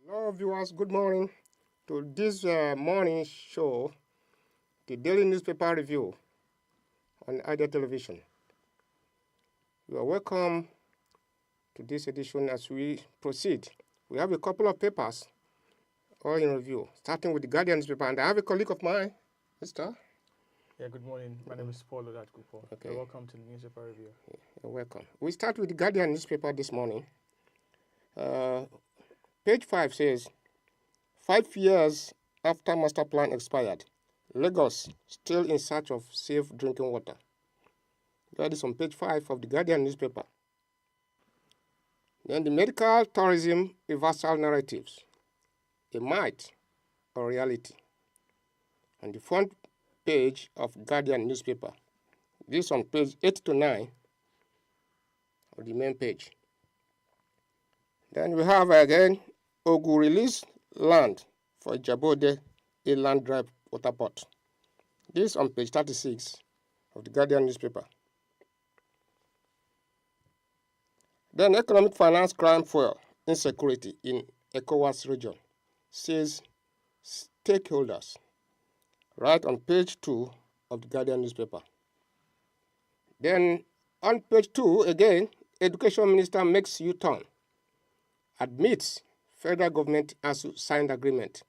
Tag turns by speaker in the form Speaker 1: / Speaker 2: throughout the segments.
Speaker 1: Hello, viewers. Good morning to this morning show, the daily newspaper review on Idea Television. You are welcome to this edition as we proceed. We have a couple of papers all in review, starting with the Guardian newspaper. And I have a colleague of mine, Mr.
Speaker 2: Yeah, good morning. My name is Paul Odatkupo.
Speaker 1: Okay.
Speaker 2: You're welcome to the newspaper review.
Speaker 1: You're welcome. We start with the Guardian newspaper this morning. Page 5 says, 5 years after master plan expired, Lagos still in search of safe drinking water. That is on page 5 of the Guardian newspaper. Then the medical tourism reversal narratives, a myth or reality. On the front page of Guardian newspaper. This on page 8 to 9 of the main page. Then we have again Ogu release land for Ijabode Inland Drive Water Port. This on page 36 of the Guardian newspaper. Then economic finance crime fuel insecurity in ECOWAS region, says stakeholders, right on page 2 of the Guardian newspaper. Then on page 2 again, Education Minister makes U-turn, admits federal government has signed agreement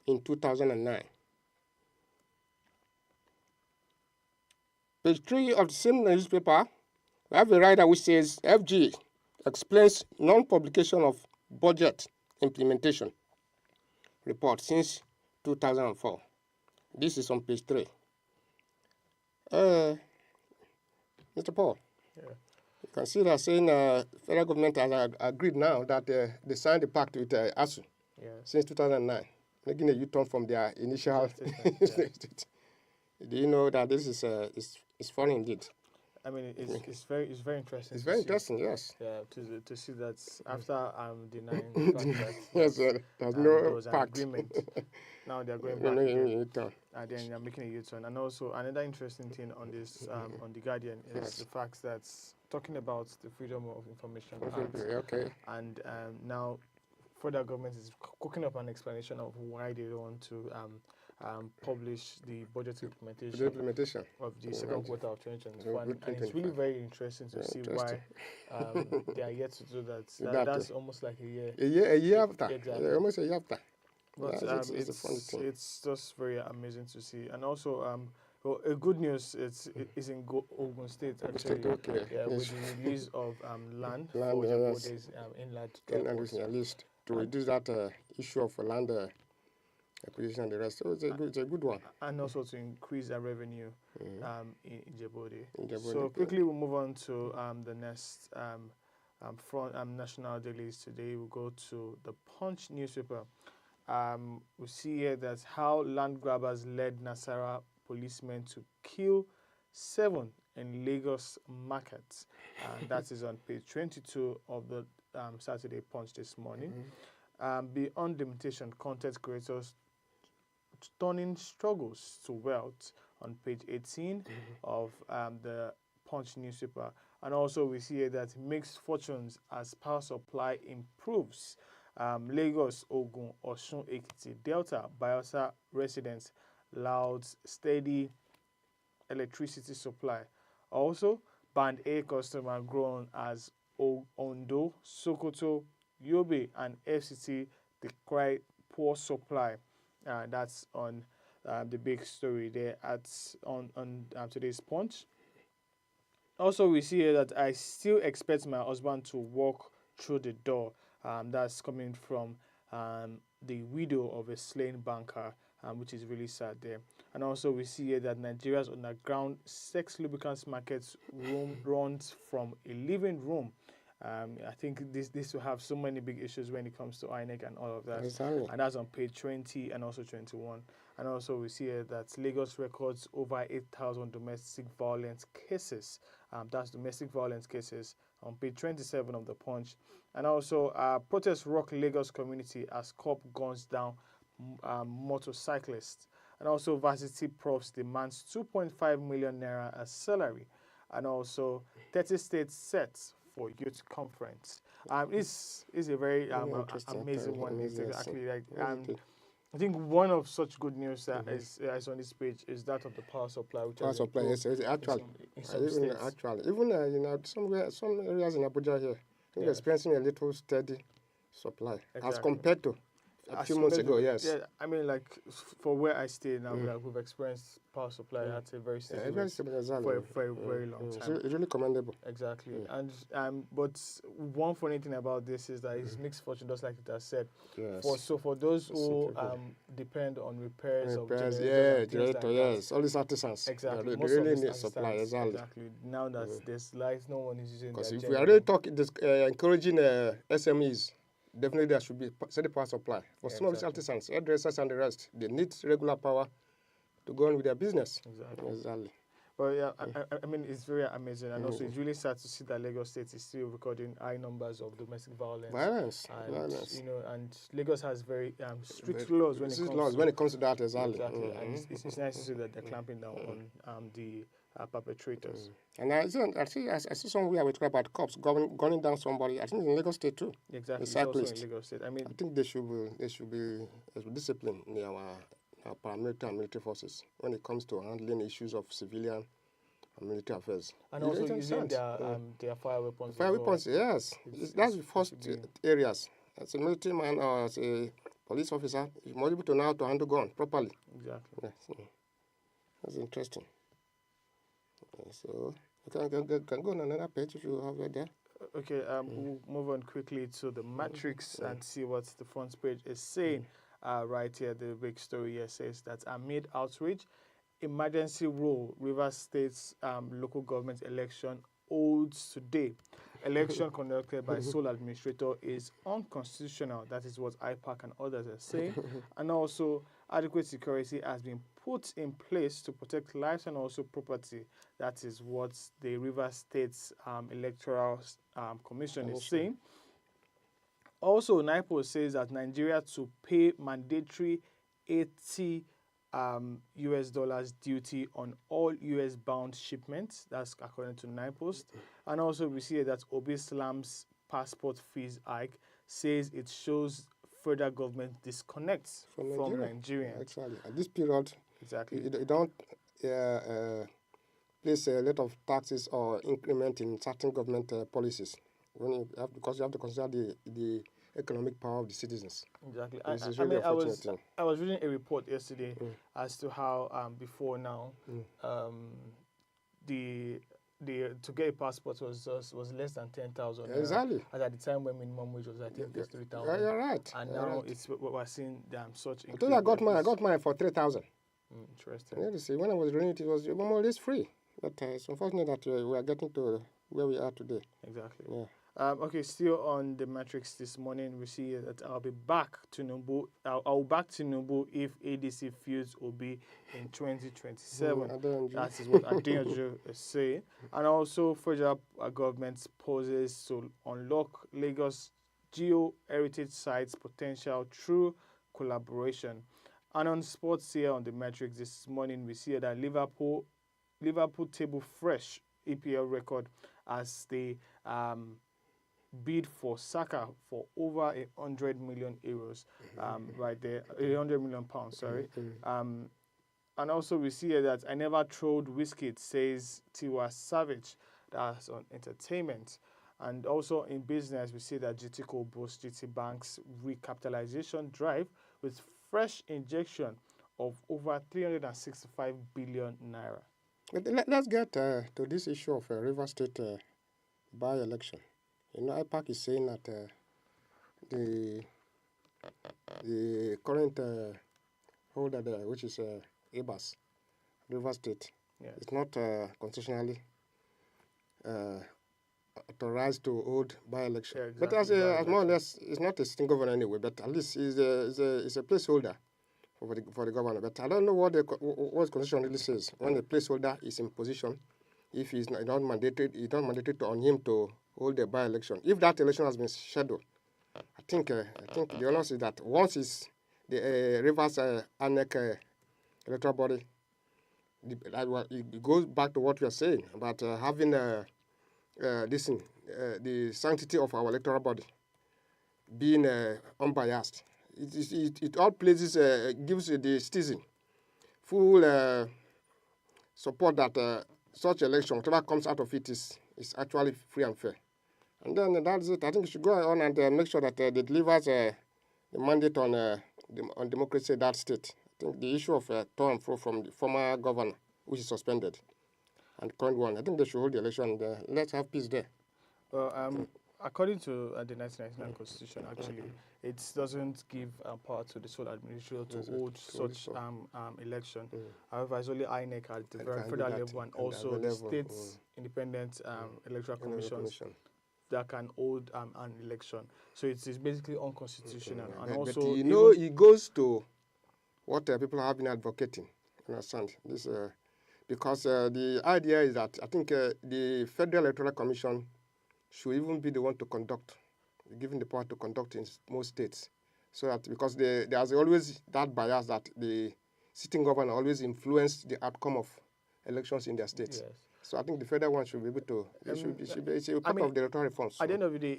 Speaker 1: in 2009. Page 3 of the same newspaper, we have a writer which says FG explains non-publication of budget implementation report since 2004. This is on page 3. Mr. Paul,
Speaker 2: Yeah.
Speaker 1: you can see that saying federal government has agreed now that they signed a pact with ASU since 2009, making a U-turn from their initial statement. Do you know that this is funny indeed?
Speaker 2: I mean, it's very interesting.
Speaker 1: It's very interesting, yes.
Speaker 2: Yeah, to see that after denying the fact that
Speaker 1: Yes, there's
Speaker 2: there
Speaker 1: no
Speaker 2: was an
Speaker 1: pact.
Speaker 2: agreement, now they're going back again, and then they're making a U-turn. And also another interesting thing on this on the Guardian is the fact that talking about the Freedom of Information Act,
Speaker 1: Okay.
Speaker 2: and now federal government is cooking up an explanation of why they don't want to publish the budget implementation of the second quarter of 2021. And it's really very interesting to see why they are yet to do that. That's almost like a year.
Speaker 1: A year after.
Speaker 2: Exactly.
Speaker 1: Almost a year after.
Speaker 2: But
Speaker 1: it's a funny thing.
Speaker 2: it's just very amazing to see. And also, well, a good news is in Ogun State, actually.
Speaker 1: Okay.
Speaker 2: Yeah, with the release of land for Jabode's inland
Speaker 1: And at least to reduce that issue of land acquisition and the rest. So it's a good one.
Speaker 2: And also to increase their revenue in Jabode. So quickly we'll move on to the next front national dailies today. We'll go to the Punch newspaper. We see here that how land grabbers led Nasara policemen to kill 7 in Lagos market. That is on page 22 of the Saturday Punch this morning. Beyond limitation, content creators turning struggles to wealth on page 18 of the Punch newspaper. And also we see here that mixed fortunes as power supply improves. Lagos, Ogun, Osun, Ekiti, Delta, Bayelsa residents loud steady electricity supply. Also, Band A customer grown as Ondo, Sokoto, Yobe, and FCT decry poor supply. That's on the big story there at on today's Punch. Also, we see here that I still expect my husband to walk through the door. That's coming from the widow of a slain banker, which is really sad there. And also, we see here that Nigeria's underground sex lubricants market room runs from a living room. I think this will have so many big issues when it comes to INEC and all of that.
Speaker 1: Exactly.
Speaker 2: And that's on page 20 and also 21. And also, we see here that Lagos records over 8,000 domestic violence cases. That's domestic violence cases on page 27 of the Punch. And also, protests rock Lagos community as cop guns down motorcyclists. And also, varsity profs demands 2.5 million naira as salary. And also, 30 states set for youth conference. This is a very amazing one. It's actually like I think one of such good news that is on this page is that of the power supply. Which
Speaker 1: power supply, yes, actually. Even some areas in Abuja here, we're experiencing a little steady supply as compared to a few months ago, yes.
Speaker 2: Yeah, I mean, like for where I stay now, we've experienced power supply at a very steady for a very long time.
Speaker 1: It's really commendable.
Speaker 2: Exactly, and but one funny thing about this is that it's mixed fortune, just like it has said.
Speaker 1: Yes.
Speaker 2: For those who depend on repairs of
Speaker 1: generator, yes, all these artisans.
Speaker 2: Exactly,
Speaker 1: they really need supply.
Speaker 2: Exactly. Now that there's lights, no one is using.
Speaker 1: Because if we are really talking, encouraging SMEs. Definitely there should be steady power supply. For some of these artisans, hairdressers and the rest, they need regular power to go on with their business. Exactly.
Speaker 2: But yeah, I mean, it's very amazing. And also, it's really sad to see that Lagos State is still recording high numbers of domestic violence. You know, and Lagos has very strict laws when it comes
Speaker 1: to that,
Speaker 2: exactly. And it's nice to see that they're clamping down on the perpetrators.
Speaker 1: And I see somewhere we talk about cops gunning down somebody. I think in Lagos State too.
Speaker 2: Exactly. It's also in Lagos State. I mean,
Speaker 1: I think they should be disciplined in our paramilitary and military forces when it comes to handling issues of civilian and military affairs.
Speaker 2: And also using their fire weapons.
Speaker 1: Fire weapons, yes. That's the first areas. As a military man or as a police officer, you must be able to know how to handle gun properly.
Speaker 2: Exactly.
Speaker 1: Yes. That's interesting. So you can go on another page if you have it there.
Speaker 2: Okay, we'll move on quickly to the matrix and see what the front page is saying. Right here, the big story here says that amid outrage, emergency rule, Rivers State's local government election holds today. Election conducted by sole administrator is unconstitutional. That is what IPAC and others are saying. And also, adequate security has been put in place to protect lives and also property. That is what the Rivers State's Electoral Commission is saying. Also, NIPO says that Nigeria to pay mandatory $80 US duty on all US bound shipments. That's according to NIPOST. And also we see that Obi Slam's passport fees hike says it shows further government disconnects from Nigeria.
Speaker 1: Exactly. At this period, you don't place a lot of taxes or increment in certain government policies because you have to consider the economic power of the citizens.
Speaker 2: Exactly. I was reading a report yesterday as to how before now the to get a passport was less than 10,000.
Speaker 1: Exactly.
Speaker 2: As at the time when minimum wage was, I think, 3,000.
Speaker 1: Yeah, you're right.
Speaker 2: And now we're seeing such.
Speaker 1: I told you I got mine for 3,000.
Speaker 2: Interesting.
Speaker 1: Yeah, you see, when I was reading it was more or less free. But it's unfortunate that we are getting to where we are today.
Speaker 2: Exactly.
Speaker 1: Yeah.
Speaker 2: Okay, still on the matrix this morning, we see that I'll back Tinubu if ADC feels will be in 2027. That is what Adeyanju is saying. And also, federal government poses to unlock Lagos geo-heritage sites potential through collaboration. And on sports here on the matrix this morning, we see that Liverpool table fresh EPL record as they bid for Saka for over 100 million euros, right there, 100 million pounds, sorry. And also we see here that I never throwed whiskey, says Tiwa Savage. That's on entertainment. And also in business, we see that GTCO boasts GT Bank's recapitalization drive with fresh injection of over 365 billion naira.
Speaker 1: But let's get to this issue of River State by-election. You know, IPAC is saying that the current holder there, which is ABAS, River State, is not constitutionally authorized to hold by-election. Yeah, exactly. But as more or less, it's not a sitting governor anyway, but at least it's a placeholder for the governor. But I don't know what the constitution really says when the placeholder is in position. If he's not mandated, it's not mandated on him to hold a by-election. If that election has been scheduled, I think the honest is that once it's the Rivers ANEC electoral body, it goes back to what we are saying about having the sanctity of our electoral body being unbiased. It all places gives the citizen full support that such election, whatever comes out of it, is actually free and fair. And then that's it. I think you should go on and make sure that they delivers the mandate on democracy in that state. I think the issue of to and fro from the former governor, which is suspended, and current one, I think they should hold the election and let's have peace there.
Speaker 2: Well, according to the 1999 Constitution, actually, it doesn't give power to the sole administrator to hold such election. However, it's only INEC at the very federal level and also the state's independent electoral commissions that can hold an election. So it is basically unconstitutional. And also,
Speaker 1: but you know, it goes to what people have been advocating. You understand this? Because the idea is that I think the Federal Electoral Commission should even be the one to conduct, given the power to conduct in most states. So that because there's always that bias that the sitting governor always influence the outcome of elections in their states. Yes. So I think the federal one should be able to. It's a part of the electoral reforms.
Speaker 2: At the end of the day,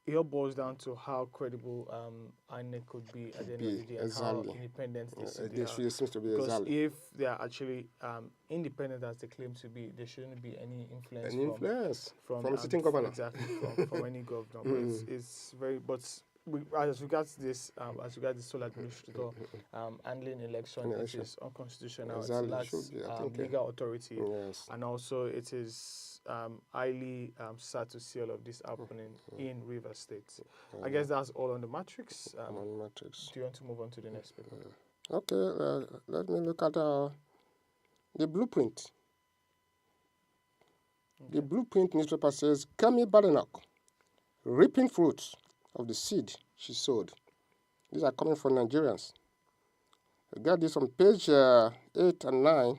Speaker 2: it all boils down to how credible INEC could be at the end of the day, and how independent they
Speaker 1: seems to be.
Speaker 2: Because if they are actually independent as they claim to be, there shouldn't be any influence
Speaker 1: from sitting governor.
Speaker 2: Exactly, from any governor. But it's very as regards this sole administrator handling election, it is unconstitutional. Exactly. It's legal authority, and also it is highly sad to see all of this happening in Rivers State. I guess that's all on the matrix.
Speaker 1: On matrix.
Speaker 2: Do you want to move on to the next paper?
Speaker 1: Okay, let me look at the blueprint. Okay. The blueprint newspaper says Kemi Badenoch reaping fruits of the seed she sowed. These are coming from Nigerians. I got this on page 8 and 9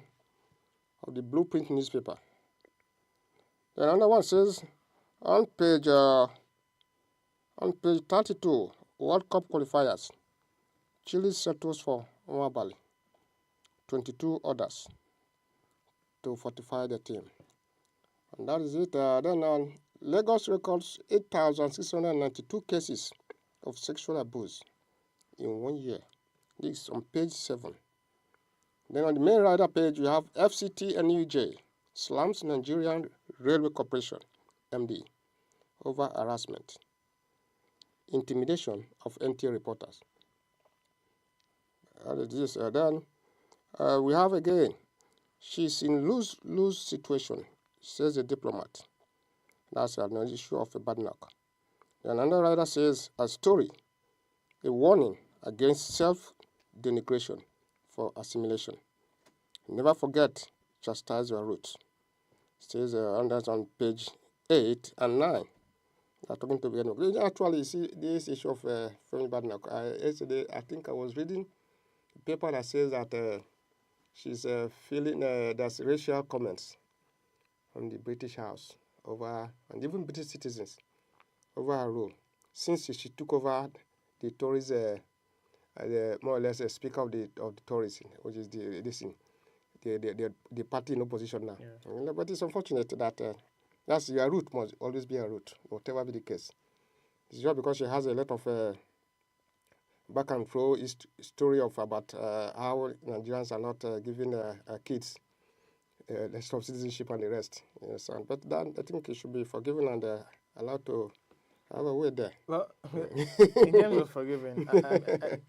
Speaker 1: of the Blueprint newspaper. Then another one says on page 32, World Cup qualifiers, Chile settles for Nwabali, 22 others to fortify the team. And that is it. Then on Lagos records 8,692 cases of sexual abuse in 1 year. This is on page 7. Then on the main rider page, we have FCT and AUG slams Nigerian Railway Corporation, MD, over harassment, intimidation of NTA reporters. Then we have again, she's in lose situation, says a diplomat. That's an issue of a Badenoch. Then another writer says a story, a warning against self-denigration for assimilation. Never forget, chastise your roots. Says on page 8 and 9. They're talking to Badenoch. Actually, you see this issue of Femi Badenoch. Yesterday, I think I was reading a paper that says that she's feeling there's racial comments from the British House over, and even British citizens, over her role. Since she took over the Tories, more or less a speaker of the Tories, which is this thing. the party in opposition now.
Speaker 2: Yeah.
Speaker 1: But it's unfortunate that your route must always be a route, whatever be the case. It's just because she has a lot of back and forth story of about how Nigerians are not giving kids less of citizenship and the rest. Yes, but that, I think it should be forgiven and allowed to have a way there.
Speaker 2: Well, in terms of forgiving,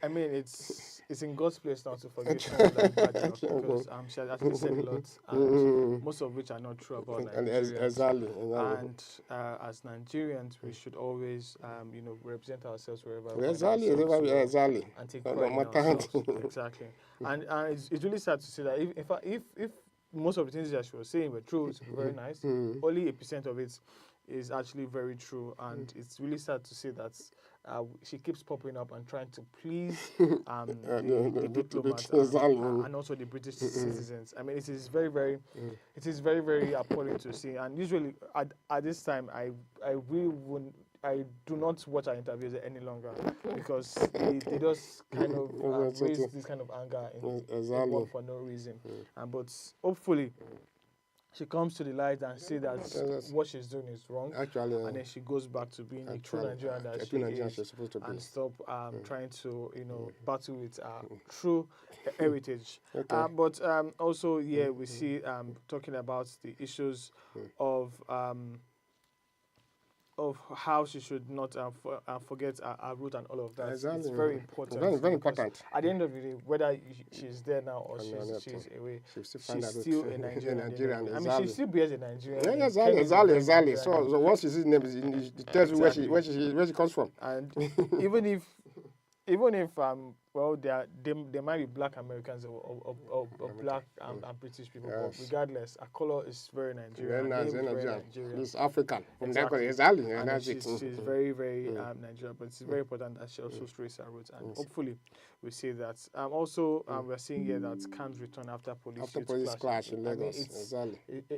Speaker 2: I mean, it's in God's place now to forgive someone that bad job because she has actually said a lot, and most of which are not true about Nigerians.
Speaker 1: Exactly.
Speaker 2: And as Nigerians, we should always, represent ourselves wherever we
Speaker 1: exactly.
Speaker 2: and take pride in ourselves. Exactly. And it's really sad to see that if most of the things that she was saying were true, it's very nice. Only 8% of it is actually very true, and it's really sad to see that she keeps popping up and trying to please the diplomats and also the British citizens. I mean, it is very, very, very appalling to see. And usually at this time, I really wouldn't. I do not watch our interviews any longer because they just kind of raise this kind of anger in one for no reason. But hopefully she comes to the light and see that what she's doing is wrong.
Speaker 1: Actually,
Speaker 2: and then she goes back to being a true Nigerian that she is, supposed to be, and stop trying to battle with true heritage.
Speaker 1: Okay.
Speaker 2: But also, we see talking about the issues of how she should not forget our root and all of that.
Speaker 1: Exactly.
Speaker 2: It's very important.
Speaker 1: Very, very important.
Speaker 2: At the end of the day, whether she's there now or she's away, she's still a Nigerian. I mean, she still bears a Nigerian.
Speaker 1: Yeah, exactly. So once she sees the name, it tells you where she comes from.
Speaker 2: And even if there might be black Americans or black and British people, but regardless, her color is very Nigerian.
Speaker 1: Very Nigerian. It's African. From
Speaker 2: exactly.
Speaker 1: There,
Speaker 2: she's very, very Nigerian, but it's very important that she also traces her roots, and hopefully we see that. Also, we're seeing here that Cam's return after police
Speaker 1: clash in Lagos.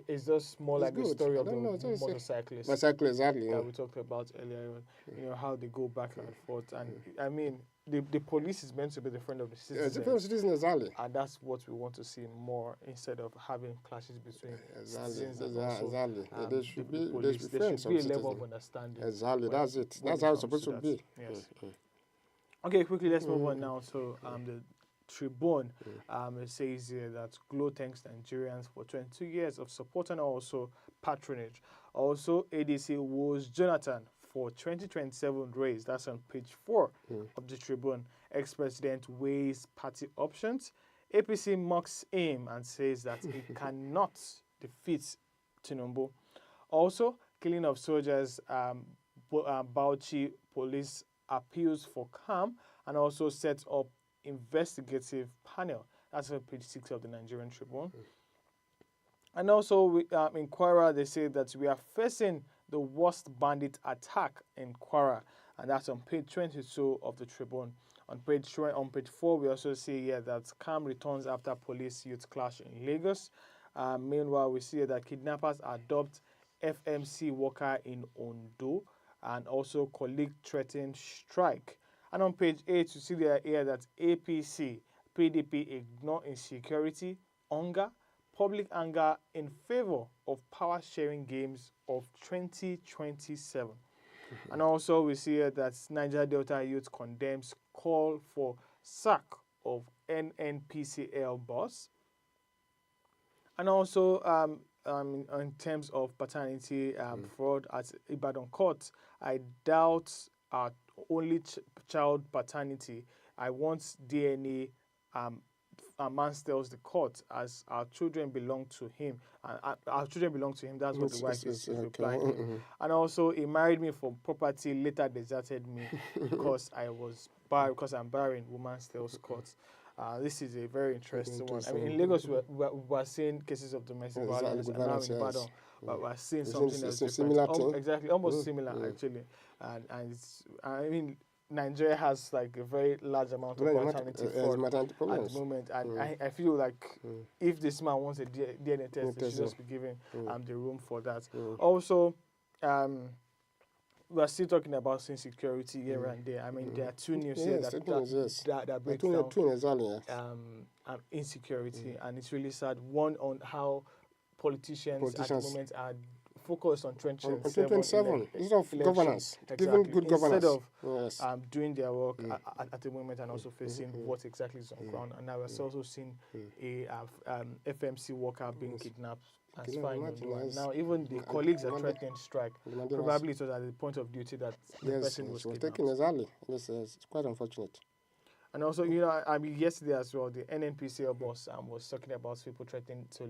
Speaker 2: It's just more like the story of the motorcyclists.
Speaker 1: Exactly.
Speaker 2: That we talked about earlier on. How they go back and forth, and I mean, the police is meant to be the friend of the citizen.
Speaker 1: Exactly.
Speaker 2: And that's what we want to see more instead of having clashes between citizens and also,
Speaker 1: there should be
Speaker 2: friends. There should be a level of understanding.
Speaker 1: Exactly. That's it. That's how it's supposed to be.
Speaker 2: Yes. Okay, quickly, let's move on now to the Tribune. It says here that Glo thanks Nigerians for 22 years of support and also patronage. Also, ADC woos Jonathan for 2027 race. That's on page 4 of the Tribune. Ex-president weighs party options. APC mocks him and says that he cannot defeat Tinubu. Also, killing of soldiers, Bauchi police appeals for calm and also sets up investigative panel. That's on page 6 of the Nigerian Tribune. And also, in Kwara, they say that we are facing the worst bandit attack in Kwara, and that's on page 22 of the Tribune. On page 4, we also see here that calm returns after police-youth clash in Lagos. Meanwhile, we see that kidnappers adopt FMC worker in Ondo, and also colleague threatened strike. And on page 8, you see there here that APC, PDP ignore insecurity, hunger, public anger in favor of power-sharing games of 2027. And also we see here that Niger Delta Youth condemns call for sack of NNPCL boss. And also in terms of paternity fraud at Ibadan court, I doubt our only child paternity. I want DNA. A man tells the court as our children belong to him. Our children belong to him. That's what the wife is replying. And also, he married me for property, later deserted me because I'm barren. Woman tells court. This is a very interesting one. I mean, in Lagos, we're seeing cases of domestic violence, and now in Ibadan, but we're seeing something else different. Exactly, almost similar actually. And it's, I mean, Nigeria has like a very large amount of maternity fraud at the moment, and I feel like if this man wants a DNA test, he should just be given the room for that. Also, we're still talking about insecurity here and there. I mean, there are two news here that breaks down insecurity, and it's really sad. One on how politicians at the moment are focused on 2027
Speaker 1: instead of governance, giving good governance,
Speaker 2: instead of doing their work at the moment and also facing what exactly is on ground. And now we're also seeing a FMC worker being kidnapped. That's fine. Now even the colleagues are threatening strike. Probably it was at the point of duty that the person was kidnapped.
Speaker 1: Taken exactly. It's quite unfortunate.
Speaker 2: And also, I mean, yesterday as well, the NNPC boss was talking about people threatening to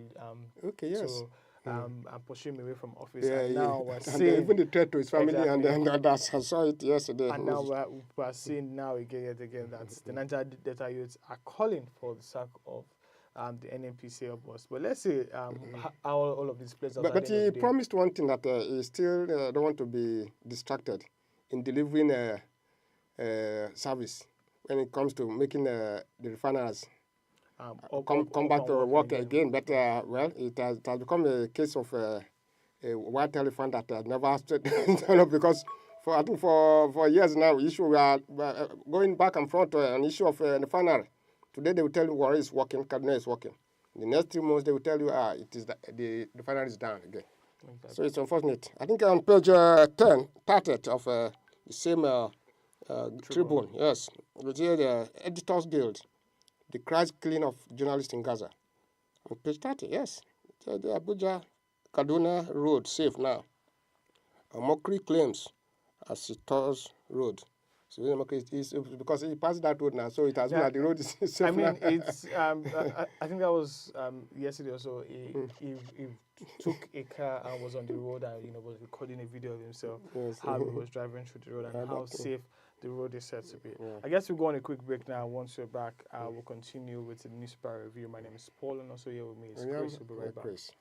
Speaker 2: push him away from office. And now we're seeing
Speaker 1: even the threat to his family, and I saw it yesterday.
Speaker 2: And now we're seeing now again that the Niger Delta youths are calling for the sack of the NNPC boss. But let's see how all of these places.
Speaker 1: But he promised one thing, that he still don't want to be distracted in delivering service when it comes to making the refiners come back to work again. But it has become a case of a white elephant that never stood because for years now, we are going back and forth an issue of refinery. Today they will tell you Warri is working, Kaduna is working. The next 3 months they will tell you it is the refinery is down again. Exactly. So it's unfortunate. I think on page 30 of the same Tribune, yes, we see the Editors Guild, the cries killing of journalists in Gaza. On page 30, yes, the Abuja Kaduna road safe now. A mockery claims as it tours road. So it's because he passed that road now, so it has been that the road is safe.
Speaker 2: I mean, it's. I think that was yesterday or so. He took a car and was on the road and was recording a video of himself, how he was driving through the road and how safe the road is said to be. Yeah. I guess we'll go on a quick break now. Once we're back, we'll continue with the newspaper review. My name is Paul, and also here with me is Chris. We'll be right back. Chris.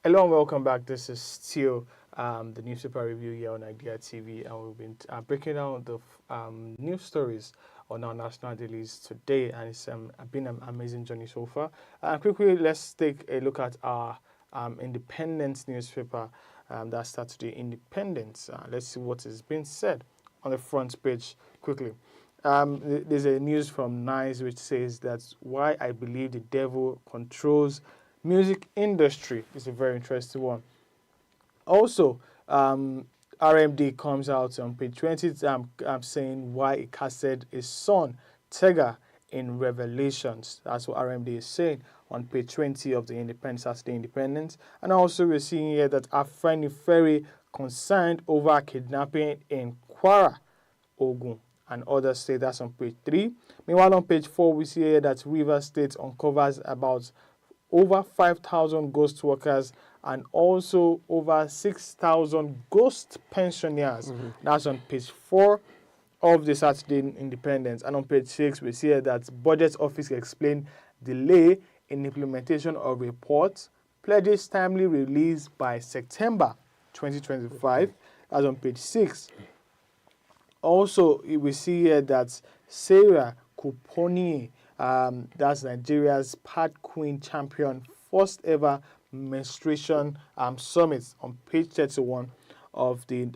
Speaker 2: Hello and welcome back. This is still the newspaper review here on Idea TV, and we've been breaking down the news stories on our national dailies today, and it's been an amazing journey so far. Quickly, let's take a look at our Independence newspaper that starts today, Independence. Let's see what is being said on the front page quickly. There's a news from NICE which says that's why I believe the devil controls music industry. Is a very interesting one. Also, RMD comes out on page 20. I'm saying why he casted his son Tega in Revelations. That's what RMD is saying on page 20 of the Independence, Saturday Independence. And also we're seeing here that Afeni Ferry concerned over kidnapping in Kwara, Ogun, and others say that's on page 3. Meanwhile, on page 4, we see here that Rivers State uncovers about over 5,000 ghost workers and also over 6,000 ghost pensioners. Mm-hmm. That's on page 4 of the Saturday Independence. And on page 6, we see that Budget Office explained delay in implementation of reports, pledges timely release by September 2025. That's on page 6. Also, we see here that Sarah Kuponi, that's Nigeria's Pad Queen champion, first ever menstruation summit, on page 31 of the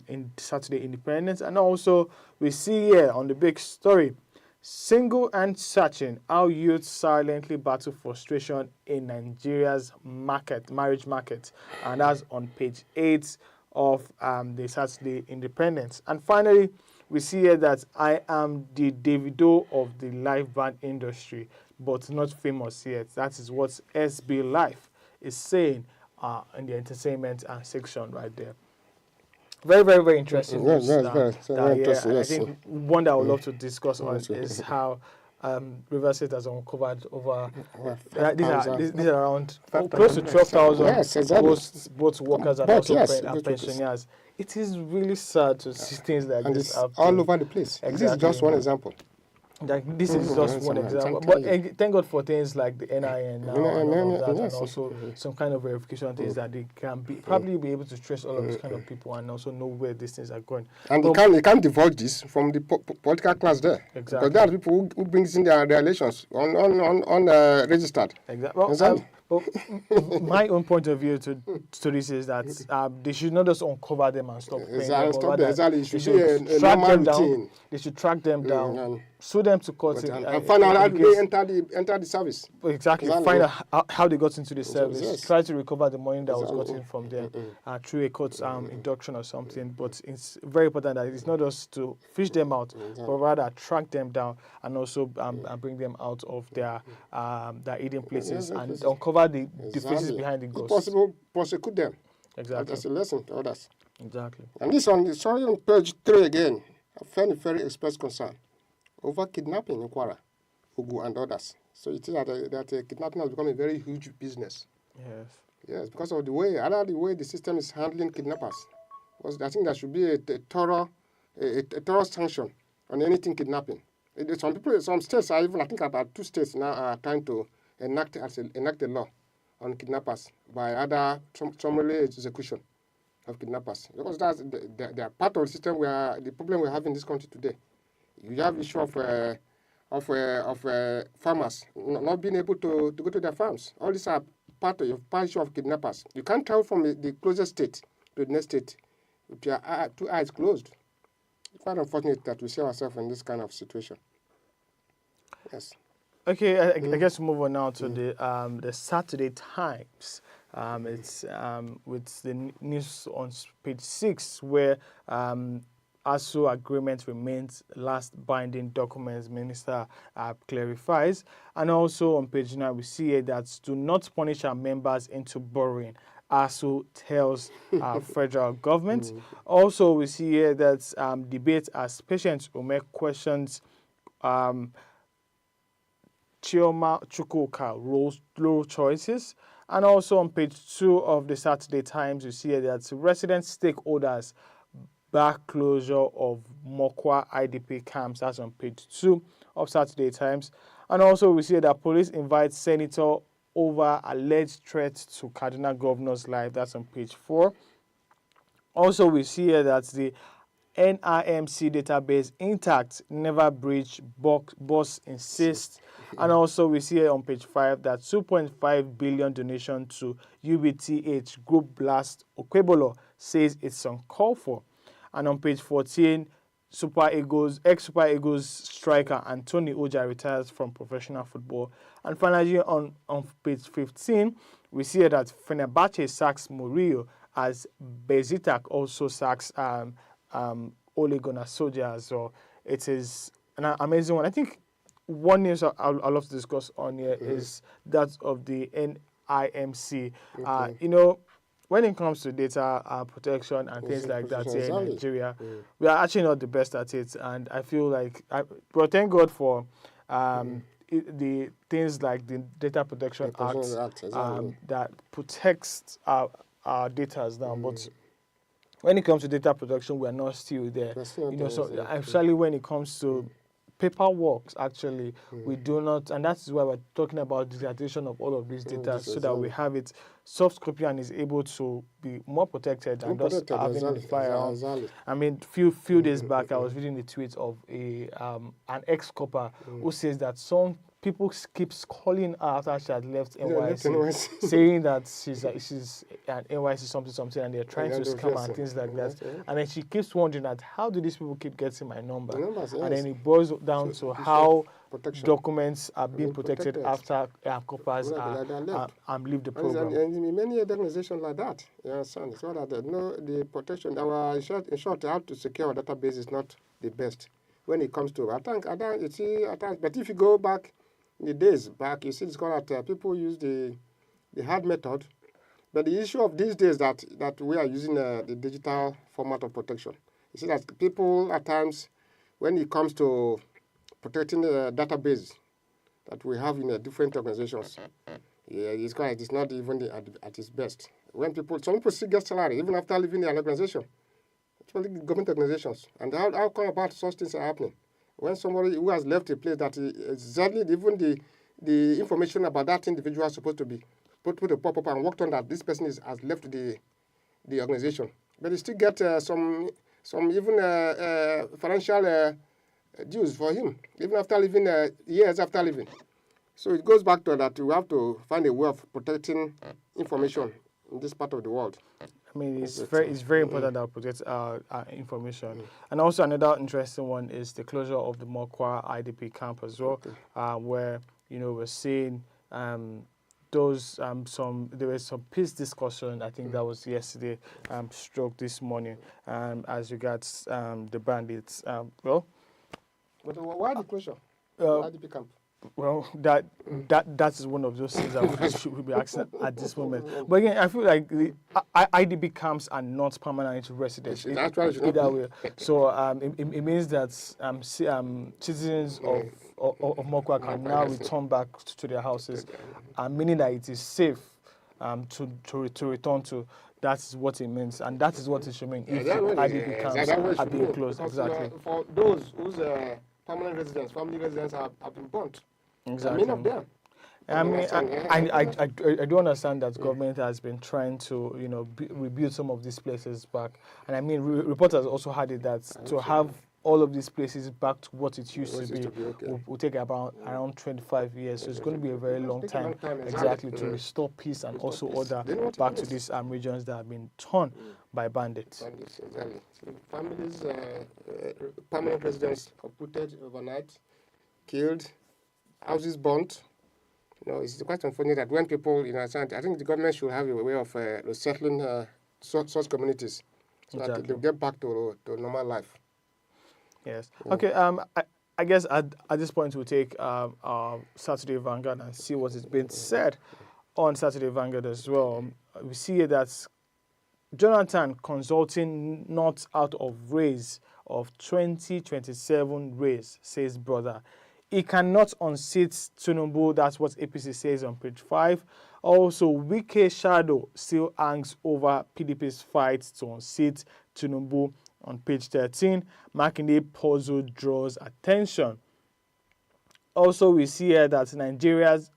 Speaker 2: in Saturday Independence. And also we see here on the big story, single and searching how youth silently battle frustration in Nigeria's marriage market, and that's on page 8 of the Saturday Independence. And finally, we see here that I am the Davido of the live band industry, but not famous yet. That is what SB Life is saying in the entertainment section right there. Very, very, very interesting news.
Speaker 1: Very interesting,
Speaker 2: I
Speaker 1: yes.
Speaker 2: think one that I would love to discuss on is how River State has uncovered over these are around close to 12,000 both workers and also pensioners. It is really sad to see things like
Speaker 1: and
Speaker 2: this
Speaker 1: happen all over the place.
Speaker 2: Exactly.
Speaker 1: This is just one example.
Speaker 2: Like this is just one example, but thank God for things like the NIN now and all of that, and also some kind of verification things that they can probably be able to trace all of these kind of people and also know where these things are going.
Speaker 1: And they can't divulge this from the political class there.
Speaker 2: Exactly.
Speaker 1: Because there are people who brings in their relations on registered.
Speaker 2: Exactly. Well, my own point of view to this is that they should not just uncover them and stop paying them.
Speaker 1: They should track them down.
Speaker 2: They should track them down, sue them to court,
Speaker 1: and find out how they enter the service.
Speaker 2: Exactly. Find out how they got into the service. Yes. Try to recover the money that was gotten from them through a court induction or something. But it's very important that it's not just to fish them out, but rather track them down and also bring them out of their hidden places and uncover the faces behind the ghosts.
Speaker 1: If possible, prosecute them.
Speaker 2: Exactly.
Speaker 1: That's a lesson to others.
Speaker 2: Exactly.
Speaker 1: And this on page 3 again, I very expressed concern over kidnapping in Kwara, Ugu, and others. So it is that kidnapping has become a very huge business. Yes, because of the way the system is handling kidnappers. I think there should be a thorough sanction on anything kidnapping. Some states are even, I think about 2 states now are trying to enact a law on kidnappers by other summary execution of kidnappers. Because they are part of the system the problem we have in this country today. You have issue of farmers not being able to go to their farms. All these are part issue of kidnappers. You can't travel from the closest state to the next state with your 2 eyes closed. It's quite unfortunate that we see ourselves in this kind of situation. Yes.
Speaker 2: Okay, I guess we'll move on now to the Saturday Times. It's with the news on page 6 where ASU agreement remains last binding documents, Minister clarifies. And also on page 9, we see here that do not punish our members into borrowing. ASU tells federal government. Also, we see here that debate as patients will make questions Chioma Chukwuka role choices. And also on page 2 of the Saturday Times, you see that resident stakeholders back closure of Mokwa IDP camps. That's on page 2 of Saturday Times. And also we see that police invite senator over alleged threat to Kaduna governor's life. That's on page 4. Also we see here that the NIMC database intact, never breach, boss insists. And also we see here on page 5 that 2.5 billion donation to UBTH group blast Okwebolo says it's uncalled for. And on page 14, ex-Super Eagles striker Anthony Oja retires from professional football. And finally on page 15, we see here that Fenerbahce sacks Murillo as Besiktas also sacks Ole Gunnar Solskjaer. So it is an amazing one. I think one news I'd love to discuss on here is that of the NIMC. When it comes to data protection and things like that here in Nigeria, we are actually not the best at it. And I feel like, but thank God for the things like the Data Protection Act that protects our data now. But when it comes to data protection, we are not still there. So actually when it comes to paperwork, actually, we do not, and that's why we're talking about digitization of all of these data so that we have it soft copy and is able to be more protected than just having it fly around. I mean, few days back, I was reading the tweet of an ex-copper who says that some people keeps calling her after she had left
Speaker 1: left
Speaker 2: NYC,
Speaker 1: NYC.
Speaker 2: saying that she's at NYC something, and they're trying to scam her and things like that.
Speaker 1: Yes.
Speaker 2: And then she keeps wondering that how do these people keep getting my number?
Speaker 1: The numbers, yes.
Speaker 2: And then it boils down to how documents are being protected after corpers leave the program.
Speaker 1: And in many other organizations like that, you understand, it's not that the protection, in short, how to secure our database is not the best when it comes to, I think, but if you go back in the days back, you see it's called that people use the hard method, but the issue of these days that we are using the digital format of protection. You see that people at times, when it comes to protecting the database that we have in different organizations, it's not even at its best. When some people still get salary even after leaving an organization, especially government organizations. And how come about such things are happening? When somebody who has left a place that exactly even the information about that individual is supposed to be put to pop up and worked on, that this person has left the organization, but they still get some even financial dues for him even after leaving, years after leaving. So it goes back to that we have to find a way of protecting information in this part of the world.
Speaker 2: I mean, it's very important that we protect our information. And also another interesting one is the closure of the Mokwa IDP camp as well, where we're seeing there was some peace discussion. I think that was yesterday, stroke this morning, as regards the bandits.
Speaker 1: But why the closure? IDP camp.
Speaker 2: Well, that is one of those things that we should be asking at this moment. But again, I feel like the IDP camps are not permanent residents either way. So it means that citizens of Mokwa can now return back to their houses, meaning that it is safe to return to. That is what it means, and that is what it should mean if IDP camps are being closed. Exactly.
Speaker 1: For those whose permanent residents, family residents have been burnt.
Speaker 2: Exactly.
Speaker 1: Many of them.
Speaker 2: I mean, I do understand that government has been trying to, rebuild some of these places back. And I mean, reporters also had it that to have all of these places back to what it used to be will take about around 25 years. So it's going to be a very long time, exactly, to restore peace and also order back to these regions that have been torn by bandits.
Speaker 1: Exactly. So families, permanent residents uprooted overnight, killed, houses burnt. It's quite unfortunate that when people, I think the government should have a way of resettling such communities so that they'll get back to normal life.
Speaker 2: Yes. Okay. I guess at this point we'll take our Saturday Vanguard and see what is being said on Saturday Vanguard as well. We see that Jonathan consulting not out of race of 2027 race, says brother. He cannot unseat Tinubu. That's what APC says on page 5. Also, Wike shadow still hangs over PDP's fight to unseat Tinubu on page 13. Makinde puzzle draws attention. Also, we see here that Nigeria's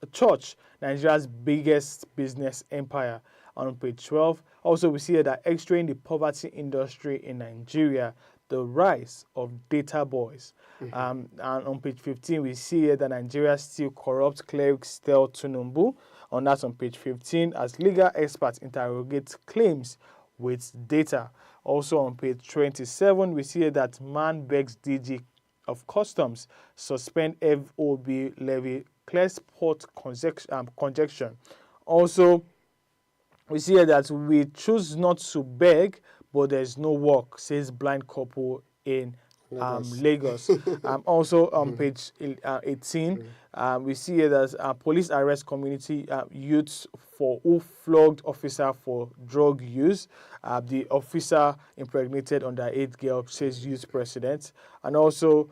Speaker 2: biggest business empire on page 12. Also, we see here that extracting the poverty industry in Nigeria, the rise of data boys. And on page 15, we see here that Nigeria still corrupt clerics tell Tinubu. On page 15, as legal experts interrogate claims with data. Also on page 27, we see here that man begs DG of Customs suspend FOB levy, clears port conjunction. Also, we see here that we choose not to beg, but there's no work, says blind couple in Lagos. Also on page 18, we see here that police arrest community youths who flogged officer for drug use. The officer impregnated underage girl, says youth president. And also,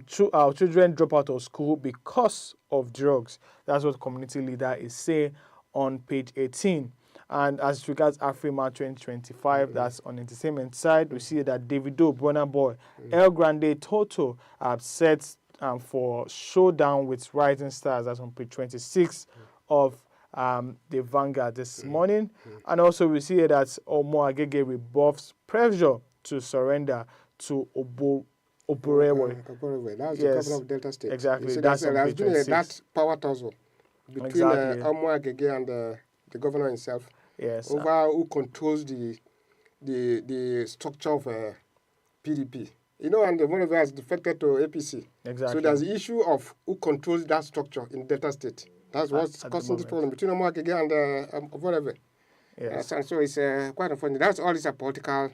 Speaker 2: children drop out of school because of drugs. That's what community leader is saying on page 18. And as regards Afrima 2025, that's on entertainment side, we see that Davido, Burna Boy, El Grande, Toto have set for showdown with rising stars. That's on page 26 of the Vanguard this morning. And also we see that Omo Agege rebuffs pressure to surrender to Oburewe.
Speaker 1: That's the governor of Delta State.
Speaker 2: Exactly.
Speaker 1: That's there's been that power tussle between Omo Agege and the governor himself.
Speaker 2: Yes.
Speaker 1: Over who controls the structure of PDP. And one of has defected to APC.
Speaker 2: Exactly.
Speaker 1: So there's the issue of who controls that structure in Delta State. That's what's causing this problem between Omo Agege and whatever.
Speaker 2: Yes.
Speaker 1: And so it's quite unfortunate. That's all these are political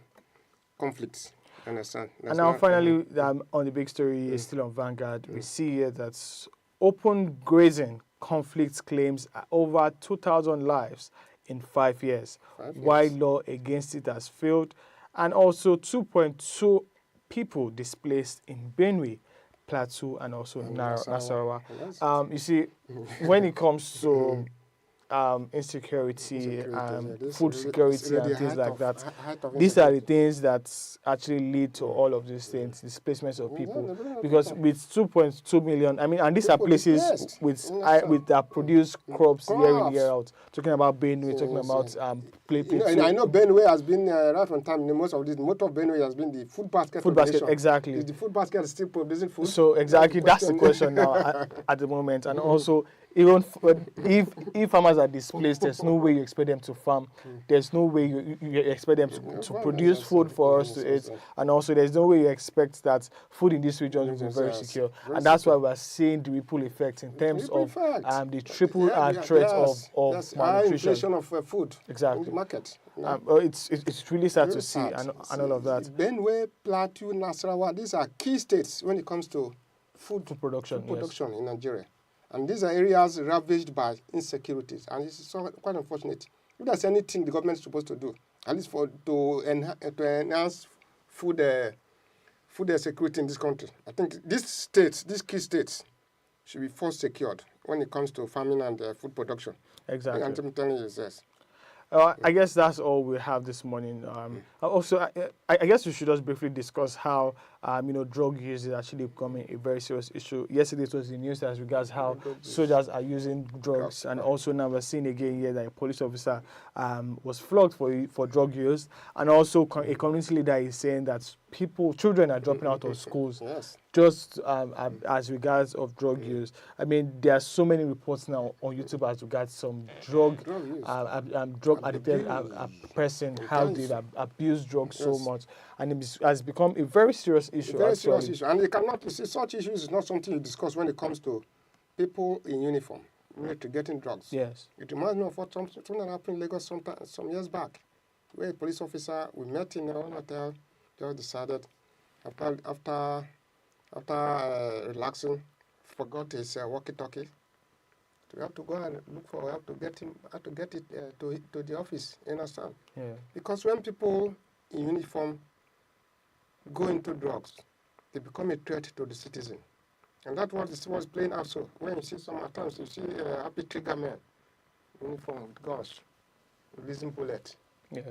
Speaker 1: conflicts. Understand?
Speaker 2: And now finally, on the big story, is still on Vanguard. We see here that open grazing conflict claims over 2,000 lives in 5 years, while law against it has failed, and also 2.2 people displaced in Benue, Plateau, and also Nasarawa. You see, when it comes to insecurity, food security, and things like that. These are the things that actually lead to all of these things, displacements of people. Because with 2.2 million, and these are places that produce crops year in, year out. Talking about Benue, talking about
Speaker 1: I know Benue has been right from time. Most of Benue has been the food basket.
Speaker 2: Food basket, exactly.
Speaker 1: Is the food basket still producing food?
Speaker 2: So exactly, that's the question now at the moment, and also. Even if farmers are displaced, there's no way you expect them to farm. There's no way you expect them to produce food for us to eat. And also, there's no way you expect that food in these regions will be very secure. And that's why we're seeing the ripple effect in terms of the triple threat of malnutrition.
Speaker 1: Inflation of food
Speaker 2: exactly.
Speaker 1: in the market.
Speaker 2: It's really sad to see and all of that.
Speaker 1: Benue, Plateau, Nasarawa, these are key states when it comes to food
Speaker 2: production
Speaker 1: in Nigeria. And these are areas ravaged by insecurities. And it's quite unfortunate. If there's anything the government is supposed to do, at least to enhance food security in this country, I think these key states, should be first secured when it comes to farming and food production.
Speaker 2: Exactly.
Speaker 1: And I'm telling you, yes.
Speaker 2: I guess that's all we have this morning. Also, I guess we should just briefly discuss how, drug use is actually becoming a very serious issue. Yesterday it was the news as regards how soldiers are using drugs, and also now we're seeing again here that a police officer was flogged for drug use, and also a community leader is saying that children are dropping out of schools just as regards of drug use. There are so many reports now on YouTube as regards some drug addicted person, how they abuse drugs so much, and it has become a very serious issue.
Speaker 1: Serious issue, and such issues is not something you discuss when it comes to people in uniform related to getting drugs.
Speaker 2: Yes, it
Speaker 1: reminds me of something that happened in Lagos some years back, where a police officer, we met in our hotel, just decided after relaxing, forgot his walkie-talkie. We have to go and look for. We have to get it to the office. You understand?
Speaker 2: Yeah.
Speaker 1: Because when people in uniform go into drugs, they become a threat to the citizen, and that's what was playing out. So when you see at times you see happy trigger men, uniform with guns, releasing bullets.
Speaker 2: Yes.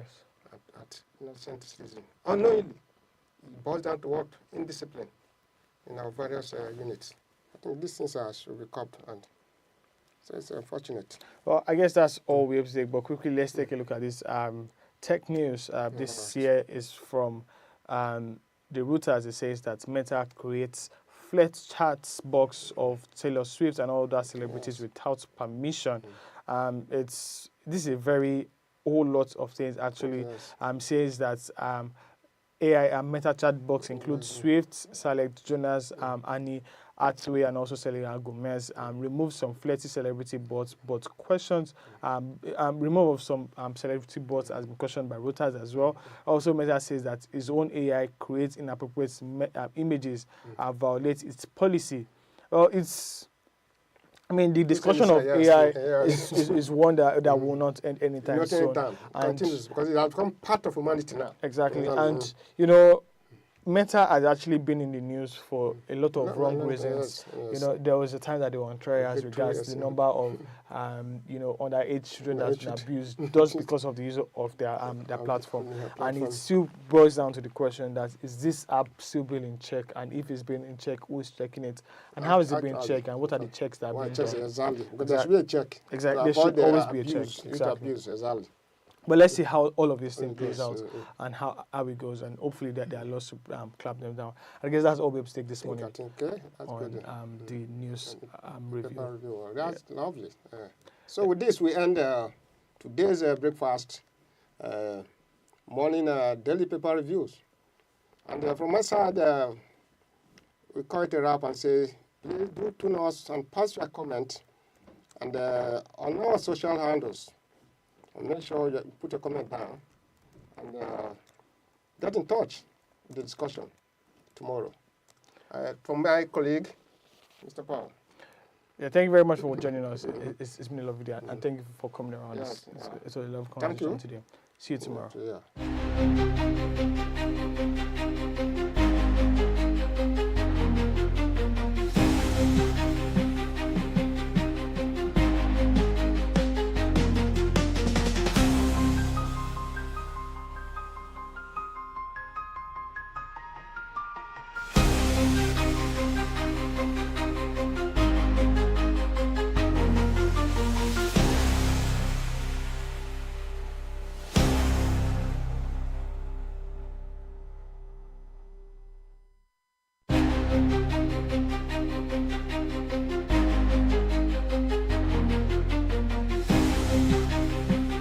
Speaker 1: At innocent citizen. Unknowingly, it boils down to what? Indiscipline in our various units. I think these things should be curbed, and so it's unfortunate.
Speaker 2: Well, I guess that's all we have to take, but quickly let's take a look at this tech news. This year is from the Reuters. It says that Meta creates flat chat box of Taylor Swift and all other celebrities without permission. This is a very whole lot of things actually. Says that AI and Meta chat box includes Swift, Select Jonas, Annie Hathaway, and also Selena Gomez. Remove some flirty celebrity bots, but questions. Remove of some celebrity bots has been questioned by Reuters as well. Also, Meta says that his own AI creates inappropriate images, violates its policy. Well, the discussion of AI is one that will not end anytime soon.
Speaker 1: Continues, because it has become part of humanity now.
Speaker 2: Exactly. And, Meta has actually been in the news for a lot of wrong reasons. Yes. There was a time that they were on trial as regards the number of, underage children that have been abused just because of the use of their platform. And it still boils down to the question that, is this app still being in check? And if it's being in check, who is checking it? And how is it being checked? And what are the checks that are being done?
Speaker 1: Exactly. Because there should be a check.
Speaker 2: Exactly. There should always be a check.
Speaker 1: Exactly.
Speaker 2: But let's see how all of this thing plays out and how it goes, and hopefully that there are lots to clap them down. I guess that's all we have to take this morning on the news review.
Speaker 1: That's lovely. So with this, we end today's breakfast morning daily paper reviews. And from my side, we call it a wrap and say, please do tune us and pass your comment and on our social handles. And make sure you put your comment down and get in touch with the discussion tomorrow. From my colleague, Mr. Paul.
Speaker 2: Yeah, thank you very much for joining us. It's been a lovely day, and thank you for coming around.
Speaker 1: Yes,
Speaker 2: it's a lovely conversation today. See you tomorrow.
Speaker 1: Yeah.